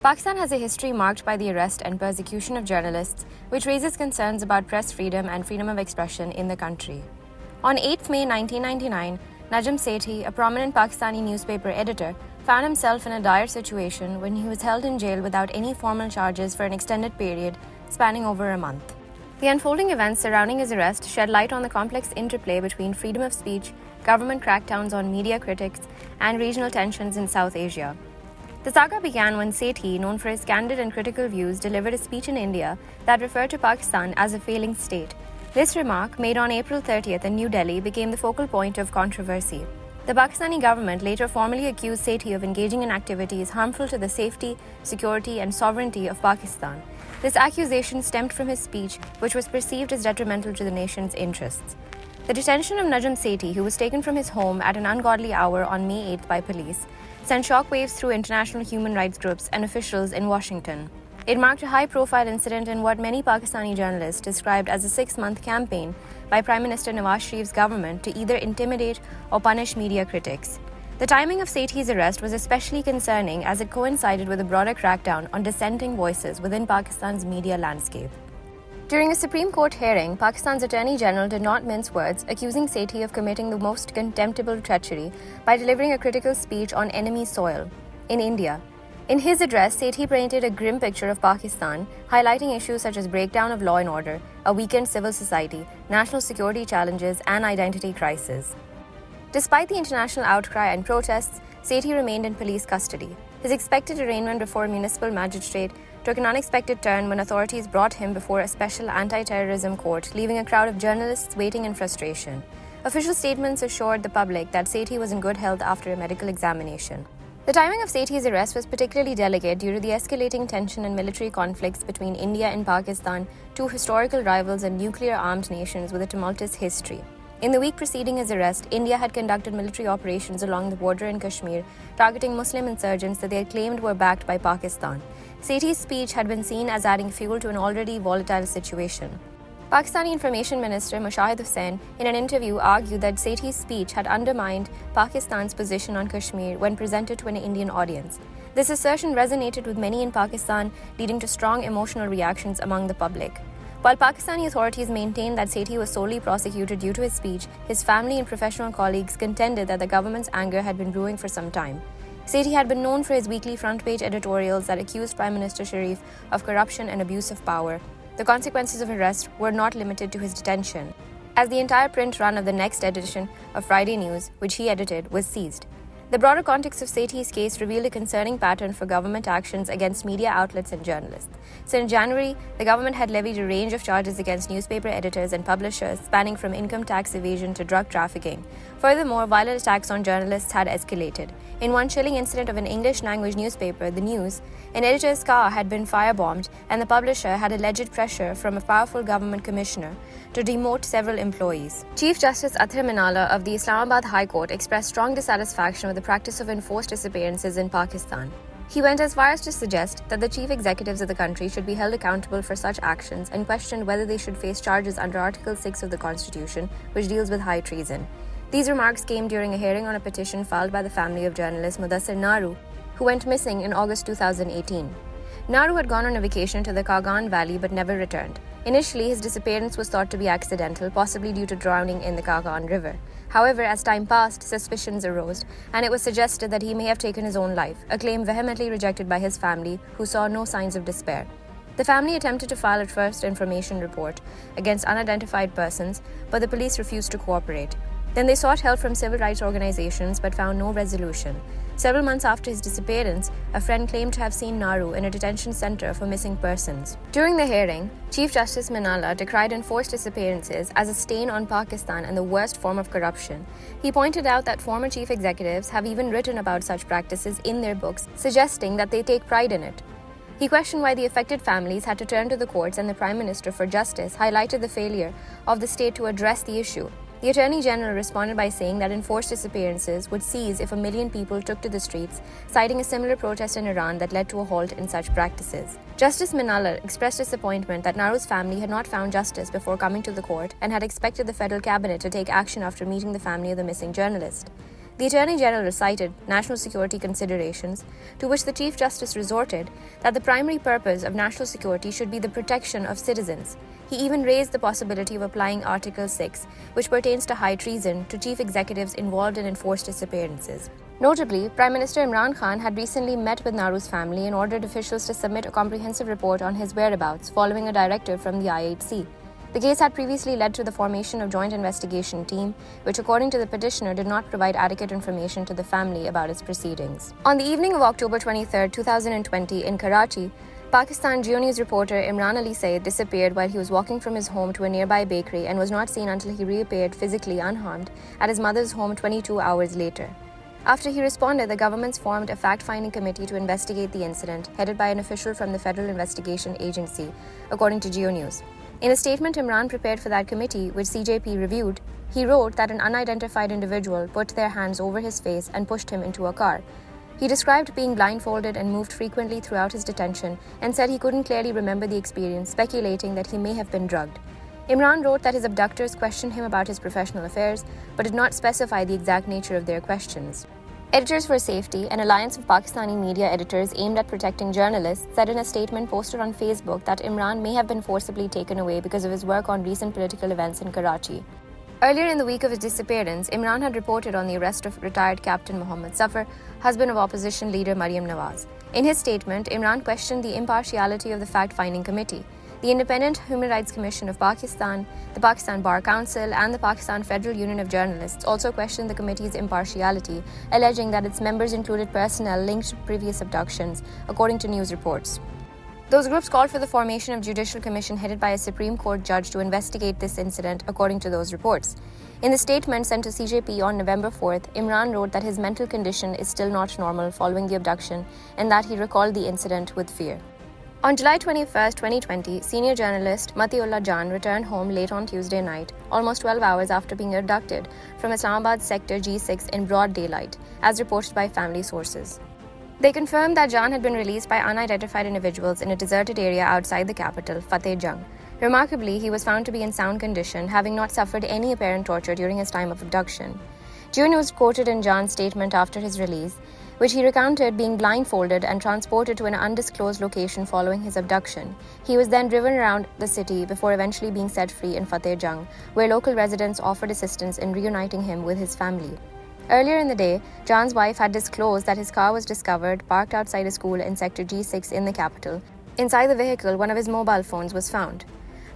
Pakistan has a history marked by the arrest and persecution of journalists, which raises concerns about press freedom and freedom of expression in the country. On 8 May 1999, Najm Sethi, a prominent Pakistani newspaper editor, found himself in a dire situation when he was held in jail without any formal charges for an extended period spanning over a month. The unfolding events surrounding his arrest shed light on the complex interplay between freedom of speech, government crackdowns on media critics, and regional tensions in South Asia. The saga began when Sethi, known for his candid and critical views, delivered a speech in India that referred to Pakistan as a failing state. This remark, made on April 30th in New Delhi, became the focal point of controversy. The Pakistani government later formally accused Sethi of engaging in activities harmful to the safety, security, and sovereignty of Pakistan. This accusation stemmed from his speech, which was perceived as detrimental to the nation's interests. The detention of Najm Sethi, who was taken from his home at an ungodly hour on May 8th by police, sent shockwaves through international human rights groups and officials in Washington. It marked a high-profile incident in what many Pakistani journalists described as a 6-month campaign by Prime Minister Nawaz Sharif's government to either intimidate or punish media critics. The timing of Sethi's arrest was especially concerning as it coincided with a broader crackdown on dissenting voices within Pakistan's media landscape. During a Supreme Court hearing, Pakistan's Attorney General did not mince words, accusing Sethi of committing the most contemptible treachery by delivering a critical speech on enemy soil, in India. In his address, Sethi painted a grim picture of Pakistan, highlighting issues such as breakdown of law and order, a weakened civil society, national security challenges, and identity crisis. Despite the international outcry and protests, Sethi remained in police custody. His expected arraignment before a municipal magistrate took an unexpected turn when authorities brought him before a special anti-terrorism court, leaving a crowd of journalists waiting in frustration. Official statements assured the public that Sethi was in good health after a medical examination. The timing of Sethi's arrest was particularly delicate due to the escalating tension and military conflicts between India and Pakistan, two historical rivals and nuclear-armed nations with a tumultuous history. In the week preceding his arrest, India had conducted military operations along the border in Kashmir, targeting Muslim insurgents that they had claimed were backed by Pakistan. Sethi's speech had been seen as adding fuel to an already volatile situation. Pakistani Information Minister Moshahid Hussain, in an interview, argued that Sethi's speech had undermined Pakistan's position on Kashmir when presented to an Indian audience. This assertion resonated with many in Pakistan, leading to strong emotional reactions among the public. While Pakistani authorities maintained that Sethi was solely prosecuted due to his speech, his family and professional colleagues contended that the government's anger had been brewing for some time. Sethi had been known for his weekly front-page editorials that accused Prime Minister Sharif of corruption and abuse of power. The consequences of arrest were not limited to his detention, as the entire print run of the next edition of Friday News, which he edited, was seized. The broader context of Sethi's case revealed a concerning pattern for government actions against media outlets and journalists. So in January, the government had levied a range of charges against newspaper editors and publishers, spanning from income tax evasion to drug trafficking. Furthermore, violent attacks on journalists had escalated. In one chilling incident of an English-language newspaper, The News, an editor's car had been firebombed, and the publisher had alleged pressure from a powerful government commissioner to demote several employees. Chief Justice Athar Minala of the Islamabad High Court expressed strong dissatisfaction with the practice of enforced disappearances in Pakistan. He went as far as to suggest that the chief executives of the country should be held accountable for such actions and questioned whether they should face charges under Article 6 of the Constitution, which deals with high treason. These remarks came during a hearing on a petition filed by the family of journalist Mudassir Naru, who went missing in August 2018. Naru had gone on a vacation to the Kagan Valley but never returned. Initially, his disappearance was thought to be accidental, possibly due to drowning in the Kagan River. However, as time passed, suspicions arose, and it was suggested that he may have taken his own life, a claim vehemently rejected by his family, who saw no signs of despair. The family attempted to file a first information report against unidentified persons, but the police refused to cooperate. Then they sought help from civil rights organizations but found no resolution. Several months after his disappearance, a friend claimed to have seen Naru in a detention center for missing persons. During the hearing, Chief Justice Minala decried enforced disappearances as a stain on Pakistan and the worst form of corruption. He pointed out that former chief executives have even written about such practices in their books, suggesting that they take pride in it. He questioned why the affected families had to turn to the courts, and the Prime Minister for justice highlighted the failure of the state to address the issue. The Attorney General responded by saying that enforced disappearances would cease if 1 million people took to the streets, citing a similar protest in Iran that led to a halt in such practices. Justice Minala expressed disappointment that Naru's family had not found justice before coming to the court and had expected the federal cabinet to take action after meeting the family of the missing journalist. The Attorney General cited national security considerations, to which the Chief Justice resorted that the primary purpose of national security should be the protection of citizens. He even raised the possibility of applying Article 6, which pertains to high treason, to chief executives involved in enforced disappearances. Notably, Prime Minister Imran Khan had recently met with Naru's family and ordered officials to submit a comprehensive report on his whereabouts following a directive from the IHC. The case had previously led to the formation of a joint investigation team, which according to the petitioner did not provide adequate information to the family about its proceedings. On the evening of October 23, 2020 in Karachi, Pakistan GeoNews reporter Imran Ali Said disappeared while he was walking from his home to a nearby bakery and was not seen until he reappeared physically unharmed at his mother's home 22 hours later. After he responded, the government formed a fact-finding committee to investigate the incident, headed by an official from the Federal Investigation Agency, according to GeoNews. In a statement Imran prepared for that committee, which CJP reviewed, he wrote that an unidentified individual put their hands over his face and pushed him into a car. He described being blindfolded and moved frequently throughout his detention and said he couldn't clearly remember the experience, speculating that he may have been drugged. Imran wrote that his abductors questioned him about his professional affairs, but did not specify the exact nature of their questions. Editors for Safety, an alliance of Pakistani media editors aimed at protecting journalists, said in a statement posted on Facebook that Imran may have been forcibly taken away because of his work on recent political events in Karachi. Earlier in the week of his disappearance, Imran had reported on the arrest of retired Captain Mohammad Safar, husband of opposition leader Maryam Nawaz. In his statement, Imran questioned the impartiality of the fact-finding committee. The Independent Human Rights Commission of Pakistan, the Pakistan Bar Council, and the Pakistan Federal Union of Journalists also questioned the committee's impartiality, alleging that its members included personnel linked to previous abductions, according to news reports. Those groups called for the formation of a judicial commission headed by a Supreme Court judge to investigate this incident, according to those reports. In the statement sent to CJP on November 4th, Imran wrote that his mental condition is still not normal following the abduction and that he recalled the incident with fear. On July 21, 2020, senior journalist Matloob John returned home late on Tuesday night, almost 12 hours after being abducted from Islamabad's Sector G6 in broad daylight, as reported by family sources. They confirmed that John had been released by unidentified individuals in a deserted area outside the capital, Fateh Jung. Remarkably, he was found to be in sound condition, having not suffered any apparent torture during his time of abduction. GeoNews quoted in John's statement after his release, which he recounted being blindfolded and transported to an undisclosed location following his abduction. He was then driven around the city before eventually being set free in Fateh Jung, where local residents offered assistance in reuniting him with his family. Earlier in the day, John's wife had disclosed that his car was discovered parked outside a school in Sector G6 in the capital. Inside the vehicle, one of his mobile phones was found.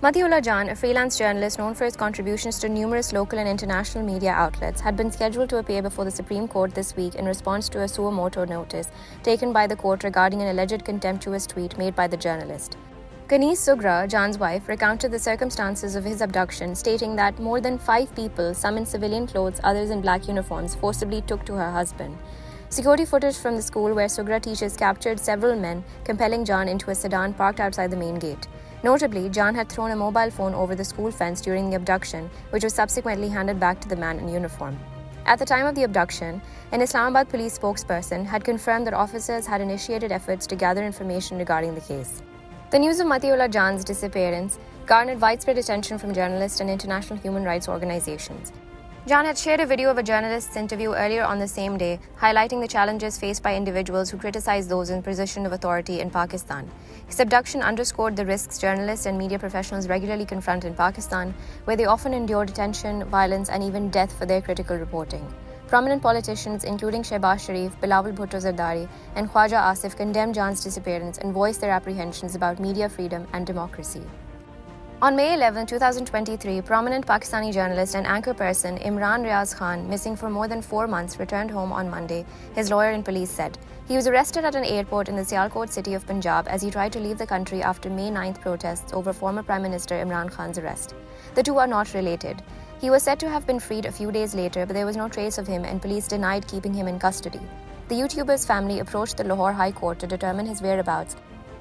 Matloob John, a freelance journalist known for his contributions to numerous local and international media outlets, had been scheduled to appear before the Supreme Court this week in response to a suo motu notice taken by the court regarding an alleged contemptuous tweet made by the journalist. Kanis Sugra, John's wife, recounted the circumstances of his abduction, stating that more than 5 people, some in civilian clothes, others in black uniforms, forcibly took to her husband. Security footage from the school where Sugra teaches captured several men, compelling John into a sedan parked outside the main gate. Notably, John had thrown a mobile phone over the school fence during the abduction, which was subsequently handed back to the man in uniform. At the time of the abduction, an Islamabad police spokesperson had confirmed that officers had initiated efforts to gather information regarding the case. The news of Matloob John's disappearance garnered widespread attention from journalists and international human rights organizations. John had shared a video of a journalist's interview earlier on the same day, highlighting the challenges faced by individuals who criticize those in position of authority in Pakistan. His abduction underscored the risks journalists and media professionals regularly confront in Pakistan, where they often endure detention, violence, and even death for their critical reporting. Prominent politicians, including Shehbaz Sharif, Bilawal Bhutto Zardari, and Khwaja Asif, condemned John's disappearance and voiced their apprehensions about media freedom and democracy. On May 11, 2023, prominent Pakistani journalist and anchor person Imran Riaz Khan, missing for more than 4 months, returned home on Monday, his lawyer and police said. He was arrested at an airport in the Sialkot city of Punjab as he tried to leave the country after May 9th protests over former Prime Minister Imran Khan's arrest. The two are not related. He was said to have been freed a few days later, but there was no trace of him and police denied keeping him in custody. The YouTuber's family approached the Lahore High Court to determine his whereabouts,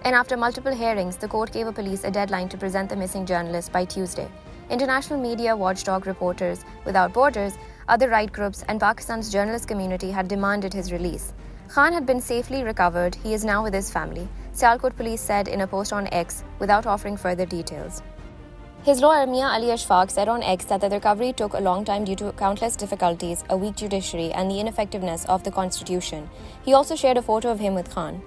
and after multiple hearings, the court gave police a deadline to present the missing journalist by Tuesday. International media watchdog Reporters Without Borders, other right groups, and Pakistan's journalist community had demanded his release. Khan had been safely recovered. He is now with his family, Sialkot police said in a post on X, without offering further details. His lawyer, Mia Ali Ashfaq, said on X that the recovery took a long time due to countless difficulties, a weak judiciary, and the ineffectiveness of the constitution. He also shared a photo of him with Khan.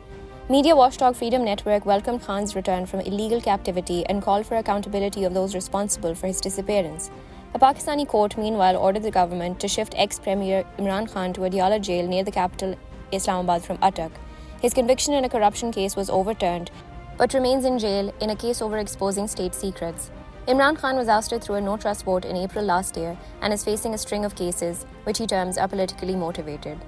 Media watchdog Freedom Network welcomed Khan's return from illegal captivity and called for accountability of those responsible for his disappearance. A Pakistani court, meanwhile, ordered the government to shift ex-Premier Imran Khan to a Diyala jail near the capital, Islamabad, from Attock. His conviction in a corruption case was overturned, but remains in jail in a case over exposing state secrets. Imran Khan was ousted through a no-trust vote in April last year and is facing a string of cases, which he terms are politically motivated.